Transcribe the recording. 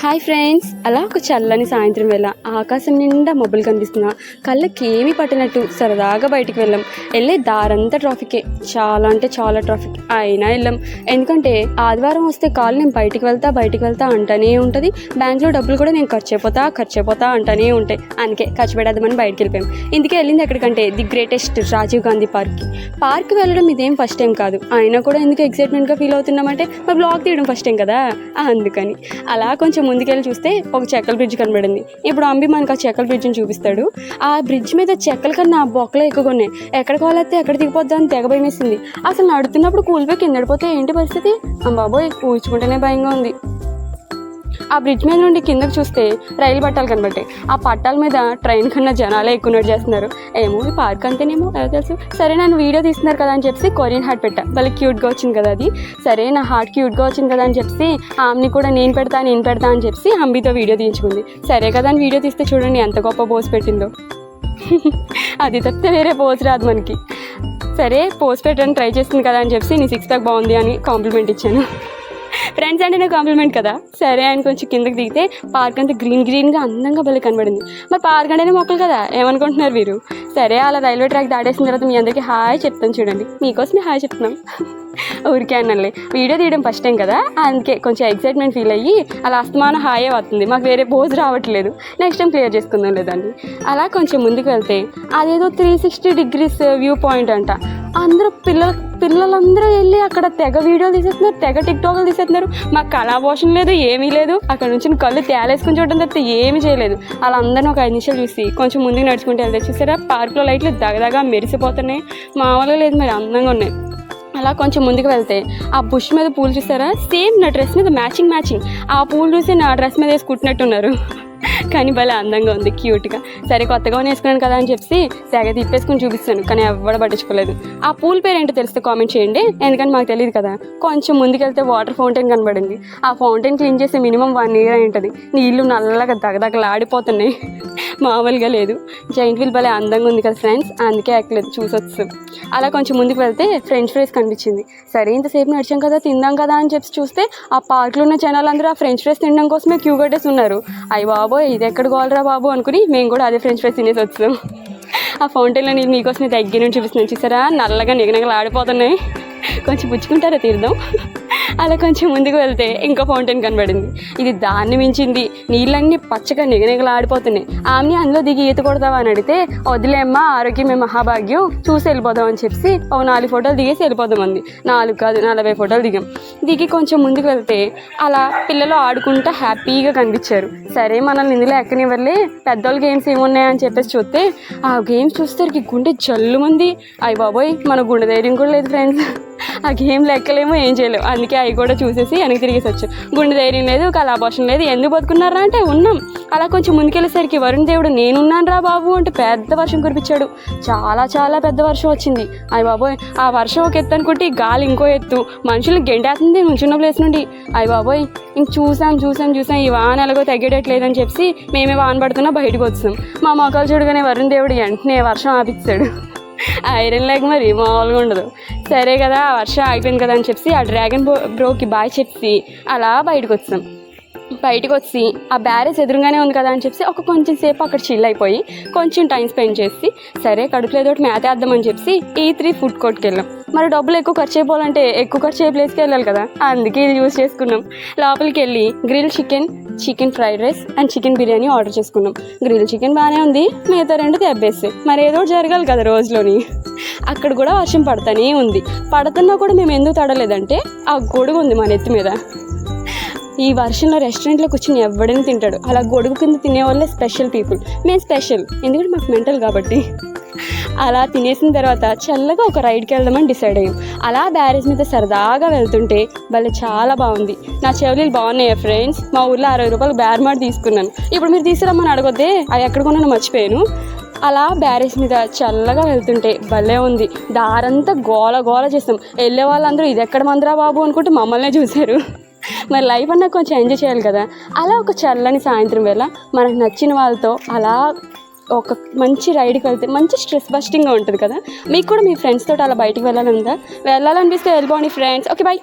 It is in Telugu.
హాయ్ ఫ్రెండ్స్, అలా ఒక చల్లని సాయంత్రం వేళ ఆకాశం నిండా మబ్బులు కనిపిస్తున్నా కళ్ళకి ఏమీ పట్టినట్టు సరదాగా బయటికి వెళ్ళాం. వెళ్ళే దారంతా ట్రాఫికే, చాలా అంటే చాలా ట్రాఫిక్. అయినా వెళ్ళాం, ఎందుకంటే ఆదివారం వస్తే కాలు నేను బయటికి వెళ్తా అంటూనే ఉంటుంది. బ్యాంక్లో డబ్బులు కూడా నేను ఖర్చు అయిపోతా అంటూనే ఉంటాయి. అందుకే ఖర్చు పెడదామని బయటికి వెళ్ళిపోయాం. ఇందుకే వెళ్ళింది ఎక్కడికంటే ది గ్రేటెస్ట్ రాజీవ్ గాంధీ పార్క్కి వెళ్ళడం ఇదేం ఫస్ట్ టైం కాదు. అయినా కూడా ఎందుకు ఎక్సైట్మెంట్గా ఫీల్ అవుతున్నామంటే మా బ్లాగ్ తీయడం ఫస్ట్ టైం కదా, అందుకని. అలా కొంచెం ముందుకెళ్ళి చూస్తే ఒక చెక్కల బ్రిడ్జ్ కనబడింది. ఇప్పుడు అంబి మనకు ఆ చెక్కల బ్రిడ్జ్ని చూపిస్తాడు. ఆ బ్రిడ్జ్ మీద చెక్కల కన్నా బొక్కలు ఎక్కువగా ఉన్నాయి. ఎక్కడికి వాళ్ళైతే ఎక్కడ దిగిపోద్దా అని తెగ భయం వేసింది. అసలు నడుతున్నప్పుడు కూలిపోయి కింద పడిపోతే ఏంటి పరిస్థితి? బాబోయ్, ఊహించుకుంటేనే భయంగా ఉంది. ఆ బ్రిడ్జ్ మీద నుండి కిందకు చూస్తే రైలు పట్టాలు కనబట్టాయి. ఆ పట్టాల మీద ట్రైన్ కన్నా జనాలే ఎక్కువ చేస్తున్నారు. ఏమో ఈ పార్క్ అంతేనేమో, ఎలా తెలుసు. సరే, నన్ను వీడియో తీస్తున్నారు కదా అని చెప్పి కొరియన్ హార్ట్ పెట్టా. వాళ్ళకి క్యూట్గా వచ్చింది కదా అది. సరే, నా హార్ట్ క్యూట్గా వచ్చింది కదా అని చెప్పి ఆమెని కూడా నేను పెడతా అని చెప్పి అంబితో వీడియో తీయించుకుంది. సరే కదా అని వీడియో తీస్తే చూడండి ఎంత గొప్ప పోజ్ పెట్టిందో. అది తప్పితే వేరే పోజ్ రాదు మనకి. సరే, పోజ్ పెట్టడానికి ట్రై చేస్తుంది కదా అని చెప్పి నీ సిక్స్ ప్యాక్ బాగుంది అని కాంప్లిమెంట్ ఇచ్చాను. ఫ్రెండ్స్ అంటే నాకు కాంప్లిమెంట్ కదా. సరే అని కొంచెం కిందకి దిగితే పార్క్ అంతా గ్రీన్గా అందంగా భలే కనబడింది. మరి పార్క్ అంటేనే మొక్కలు కదా, ఏమనుకుంటున్నారు మీరు? సరే, అలా రైల్వే ట్రాక్ దాటేసిన తర్వాత మీ అందరికీ హాయ్ చెప్తాను చూడండి. మీకోసమే హాయ్ చెప్తున్నాం. ఊరికే అన్నలే, వీడియో తీయడం ఫస్ట్ టైం కదా, అందుకే కొంచెం ఎక్సైట్మెంట్ ఫీల్ అయ్యి అలా అస్తమానం హాయే వస్తుంది. మాకు వేరే పోజ్ రావట్లేదు. నెక్స్ట్ టైం క్లియర్ చేసుకుందాం లేదండి. అలా కొంచెం ముందుకు వెళ్తే అదేదో 360 degrees వ్యూ పాయింట్ అంట. అందరూ పిల్లలందరూ వెళ్ళి అక్కడ తెగ వీడియోలు తీసేస్తున్నారు, తెగ టిక్టాక్లు తీసేస్తున్నారు. మాకు కళాపోషణ లేదు, ఏమీ లేదు. అక్కడ నుంచి కళ్ళు తేలేసుకుని చూడడం తప్పితే ఏమీ చేయలేదు. అలా అందరినీ ఒక 5 నిమిషాలు చూసి కొంచెం ముందుకు నడుచుకుంటూ వెళ్తే చూసారా, పార్క్లో లైట్లు దగదగా మెరిసిపోతున్నాయి. మామూలుగా లేదు, మరి అందంగా ఉన్నాయి. అలా కొంచెం ముందుకు వెళ్తే ఆ బుష్ మీద పూలు చూసారా, సేమ్ నా డ్రెస్ మీద మ్యాచింగ్. ఆ పూలు చూసి నా డ్రెస్ మీద వేసి కుట్టినట్టున్నారు. కానీ భలే అందంగా ఉంది, క్యూట్గా. సరే, కొత్తగా వేసుకున్నాను కదా అని చెప్పి తెగ తిప్పేసుకుని చూపిస్తాను, కానీ ఎవడ పట్టించుకోలేదు. ఆ పూల పేరు ఏంటో తెలిస్తే కామెంట్ చేయండి, ఎందుకంటే మాకు తెలియదు కదా. కొంచెం ముందుకెళ్తే వాటర్ ఫౌంటైన్ కనబడింది. ఆ ఫౌంటైన్ క్లీన్ చేస్తే మినిమం 1 year అయి ఉంటుంది. నీళ్ళు నల్లగా దగదగలాడిపోతున్నాయి, మామూలుగా లేదు. జైంట్ వీల్ భలే అందంగా ఉంది కదా ఫ్రెండ్స్, అందుకే ఎక్కలేదు, చూసొచ్చు. అలా కొంచెం ముందుకు వెళ్తే ఫ్రెంచ్ ఫ్రైస్ కనిపించింది. సరే, ఇంతసేపు నడిచాం కదా, తిందాం కదా అని చెప్పి చూస్తే ఆ పార్క్లో ఉన్న జనాలందరూ ఆ ఫ్రెంచ్ ఫ్రైస్ తినడం కోసమే క్యూ కట్టేసి ఉన్నారు. అయ్యి బాబోయ్, ఇది ఎక్కడ గోలరా బాబు అనుకుని మేము కూడా అదే ఫ్రెంచ్ ఫ్రైస్ తినేసి వచ్చాం. ఆ ఫౌంటైన్లో నేను మీకోసమే దగ్గర నుంచి చూపిస్తున్నాను చూసారా, నల్లగా నిగనగలు ఆడిపోతున్నాయి. కొంచెం పుచ్చుకుంటారా తీర్థం. అలా కొంచెం ముందుకు వెళ్తే ఇంకో ఫౌంటైన్ కనబడింది. ఇది దాన్ని మించింది, నీళ్ళన్నీ పచ్చగా నిగనిగలు ఆడిపోతున్నాయి. ఆమెని అందులో దిగి ఈత కొడతావా అని అడిగితే వదిలేమ్మా, ఆరోగ్యమే మహాభాగ్యం, చూసి వెళ్ళిపోదాం అని చెప్పి 4 ఫోటోలు దిగేసి వెళ్ళిపోదాం అంది. 4 కాదు 40 ఫోటోలు దిగాం. దిగి కొంచెం ముందుకు వెళ్తే అలా పిల్లలు ఆడుకుంటూ హ్యాపీగా కనిపించారు. సరే, మనల్ని ఇందులో ఎక్కనివ్వలే, పెద్దోళ్ళ గేమ్స్ ఏమున్నాయని చెప్పేసి చూస్తే ఆ గేమ్స్ చూస్తే గుండె జల్లుమంది. అయ్య బాబోయ్, మన గుండె ధైర్యం కూడా లేదు ఫ్రెండ్స్. ఆ గేమ్లు ఎక్కలేమో, ఏం చేయలేము. అందుకే అవి కూడా చూసేసి వెనక్కి తిరిగేసి వచ్చాం. గుండె ధైర్యం లేదు, కళాపోషణ లేదు. ఎందుకు బతుకున్నారా అంటే ఉన్నాం. అలా కొంచెం ముందుకెళ్ళేసరికి వరుణ్ దేవుడు నేనున్నాను రా బాబు అంటే పెద్ద వర్షం కురిపించాడు. చాలా చాలా పెద్ద వర్షం వచ్చింది. అయ్య బాబోయ్, ఆ వర్షం ఒక ఎత్తు అనుకుంటే గాలి ఇంకో ఎత్తు, మనుషులు గెంటేస్తుంది నుంచున్న ప్లేస్ నుండి. అయ్య బాబోయ్, ఇంక చూసాం ఈ వాన ఎలాగో తగ్గేటట్లేదని చెప్పి మేమే వాన పడుతున్నా బయటకు వచ్చాం. మా మొక్కలు చూడగానే వరుణ్ దేవుడు వెంటనే వర్షం ఆపిస్తాడు. ఐరన్ లెగ్ మరి మామూలుగా ఉండదు. సరే కదా, ఆ వర్షం ఆగిపోయింది కదా అని చెప్పి ఆ డ్రాగన్ బ్రోకి బాయ్ చెప్పి అలా బయటకు వచ్చి ఆ బ్యారేజ్ ఎదురుగానే ఉంది కదా అని చెప్పి కొంచెం సేపు అక్కడ చిల్ అయిపోయి కొంచెం టైం స్పెండ్ చేసి సరే కడుపులో ఏదో ఒకటి మేతేద్దామని చెప్పి E3 ఫుడ్ కోర్ట్కి వెళ్ళాం. మరి డబ్బులు ఎక్కువ ఖర్చు అయిపోవాలంటే ఎక్కువ ఖర్చు అయ్యే ప్లేస్కి వెళ్ళాలి కదా, అందుకే ఇది యూజ్ చేసుకున్నాం. లోపలికి వెళ్ళి grill chicken fried rice and chicken biryani order చేసుకున్నాం. గ్రిల్ చికెన్ బాగానే ఉంది, మిగతా 2 తెబ్బేస్తే మరి ఏదో జరగాలి కదా రోజులోని. అక్కడ కూడా వర్షం పడుతూనే ఉంది. పడుతున్నా కూడా మేము ఎందుకు తడలేదంటే ఆ గొడుగు ఉంది మన ఎత్తి మీద. ఈ వర్షంలో రెస్టారెంట్లో కూర్చొని ఎవడైనా తింటాడు. అలా గొడుగు కింద తినేవాళ్ళే స్పెషల్ పీపుల్. మేము స్పెషల్ ఎందుకంటే మాకు మెంటల్ కాబట్టి. అలా తినేసిన తర్వాత చల్లగా ఒక రైడ్కి వెళ్దామని డిసైడ్ అయ్యాం. అలా బ్యారేజ్ మీద సరదాగా వెళ్తుంటే భలే చాలా బాగుంది. నా చెవులీలు బాగున్నాయి ఫ్రెండ్స్. మా ఊర్లో 60 రూపాయలు బేర్మాడి తీసుకున్నాను. ఇప్పుడు మీరు తీసుకురమ్మని అడగొద్దే, అవి ఎక్కడ కొన్నానో మర్చిపోయాను. అలా బ్యారేజ్ మీద చల్లగా వెళ్తుంటే భలే ఉంది. దారంతా గోల చేస్తాం. వెళ్ళే వాళ్ళందరూ ఇది ఎక్కడ మందిరా బాబు అనుకుంటూ మమ్మల్నే చూశారు. మరి లైఫ్ అన్నా కొంచెం ఎంజాయ్ చేయాలి కదా. అలా ఒక చల్లని సాయంత్రం వేళ మనకు నచ్చిన వాళ్ళతో అలా ఒక మంచి రైడ్కి వెళ్తే మంచి స్ట్రెస్ బస్టింగ్గా ఉంటుంది కదా. మీకు కూడా మీ ఫ్రెండ్స్ తోటి అలా బయటికి వెళ్ళాలనిపిస్తే వెళ్ళిపోండి ఫ్రెండ్స్. Okay, bye.